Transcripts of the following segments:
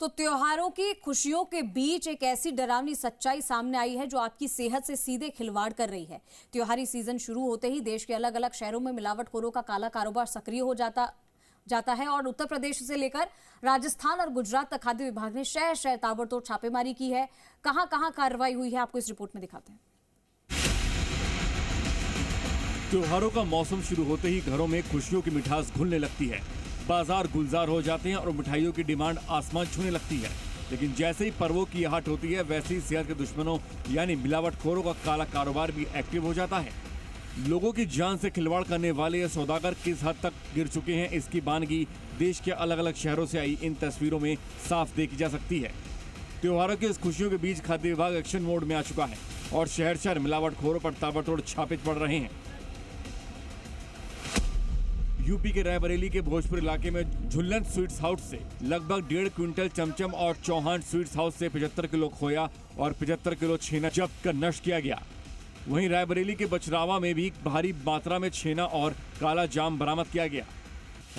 तो त्योहारों की खुशियों के बीच एक ऐसी डरावनी सच्चाई सामने आई है जो आपकी सेहत से सीधे खिलवाड़ कर रही है। त्योहारी सीजन शुरू होते ही देश के अलग अलग शहरों में मिलावटखोरों का काला कारोबार सक्रिय हो जाता है और उत्तर प्रदेश से लेकर राजस्थान और गुजरात तक खाद्य विभाग ने शहर शहर ताबड़तोड़ छापेमारी की है। कहां कहां कार्रवाई हुई है, आपको इस रिपोर्ट में दिखाते हैं। त्योहारों का मौसम शुरू होते ही घरों में खुशियों की मिठास घुलने लगती है, बाजार गुलजार हो जाते हैं और मिठाइयों की डिमांड आसमान छूने लगती है। लेकिन जैसे ही पर्वों की आहट होती है, वैसे ही सेहत के दुश्मनों यानी मिलावटखोरों का काला कारोबार भी एक्टिव हो जाता है। लोगों की जान से खिलवाड़ करने वाले ये सौदागर किस हद तक गिर चुके हैं, इसकी बानगी देश के अलग अलग शहरों से आई इन तस्वीरों में साफ देखी जा सकती है। त्योहारों की इस खुशियों के बीच खाद्य विभाग एक्शन मोड में आ चुका है और शहर शहर मिलावटखोरों पर ताबड़तोड़ छापे पड़ रहे हैं। यूपी के रायबरेली के भोजपुर इलाके में झुल्लन स्वीट्स हाउस से लगभग 1.5 क्विंटल चमचम और चौहान स्वीट्स हाउस से 75 किलो खोया और 75 किलो छेना जब्त कर नष्ट किया गया। वहीं रायबरेली के बचरावा में भी भारी मात्रा में छेना और काला जाम बरामद किया गया।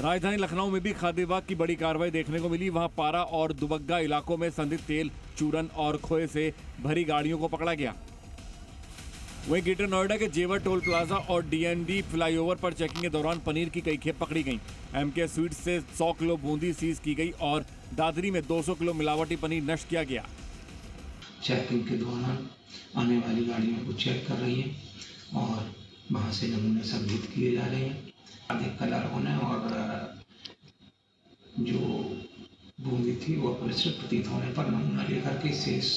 राजधानी लखनऊ में भी खाद्य विभाग की बड़ी कार्रवाई देखने को मिली। वहां पारा और दुबग्गा इलाकों में संदिग्ध तेल, चूरन और खोए से भरी गाड़ियों को पकड़ा गया। वहीं ग्रेटर नोएडा के जेवर टोल प्लाजा और डीएनडी फ्लाईओवर पर चेकिंग के दौरान पनीर की कई खेप पकड़ी गईं। एमके स्वीट्स से 100 किलो बूंदी सीज की गई और दादरी में 200 किलो मिलावटी पनीर नष्ट किया गया। चेकिंग के दौरान आने वाली गाड़ियों को चेक कर रही है और वहां से नमूने संग्रहित किए जा रहे हैं। अधिक कलर होने और जो बूंदी थी वो अपरिष्कृत प्रतीत होने पर नमूना लेकर के शेष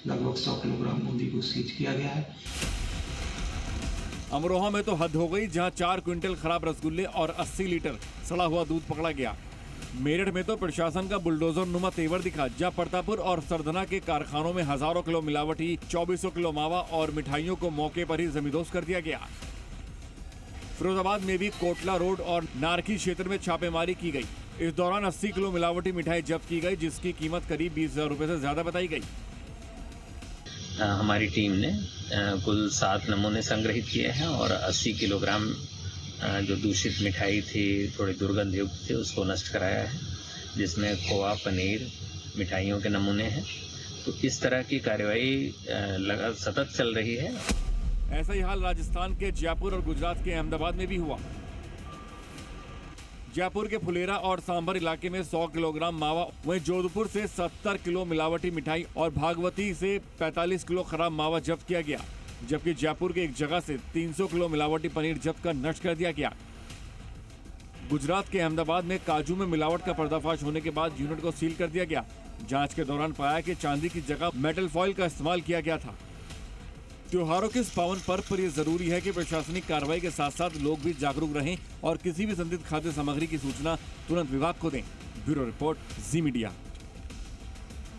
लगभग 100 किलोग्राम बूंदी को सीज किया गया है। अमरोहा में तो हद हो गई, जहां 4 क्विंटल खराब रसगुल्ले और 80 लीटर सड़ा हुआ दूध पकड़ा गया। मेरठ में तो प्रशासन का बुलडोजर नुमा तेवर दिखा, जहां परतापुर और सरधना के कारखानों में हजारों किलो मिलावटी 2400 किलो मावा और मिठाइयों को मौके पर ही जमींदोज कर दिया गया। फिरोजाबाद में भी कोटला रोड और नारकी क्षेत्र में छापेमारी की गई। इस दौरान 80 किलो मिलावटी मिठाई जब्त की गई, जिसकी कीमत करीब 20,000 रुपए से ज्यादा बताई गई। हमारी टीम ने कुल 7 नमूने संग्रहित किए हैं और 80 किलोग्राम जो दूषित मिठाई थी, थोड़ी दुर्गंध युक्त थी, उसको नष्ट कराया है, जिसमें खोआ, पनीर, मिठाइयों के नमूने हैं। तो इस तरह की कार्रवाई सतत चल रही है। ऐसा ही हाल राजस्थान के जयपुर और गुजरात के अहमदाबाद में भी हुआ। जयपुर के फुलेरा और सांभर इलाके में 100 किलोग्राम मावा, वहीं जोधपुर से 70 किलो मिलावटी मिठाई और भागवती से 45 किलो खराब मावा जब्त किया गया, जबकि जयपुर के एक जगह से 300 किलो मिलावटी पनीर जब्त कर नष्ट कर दिया गया। गुजरात के अहमदाबाद में काजू में मिलावट का पर्दाफाश होने के बाद यूनिट को सील कर दिया गया। जांच के दौरान पाया कि चांदी की जगह मेटल फॉइल का इस्तेमाल किया गया था। त्योहारों के इस पावन पर्व पर यह जरूरी है कि प्रशासनिक कार्रवाई के साथ साथ लोग भी जागरूक रहें और किसी भी संदिग्ध खाद्य सामग्री की सूचना तुरंत विभाग को दें। ब्यूरो रिपोर्ट, जी मीडिया।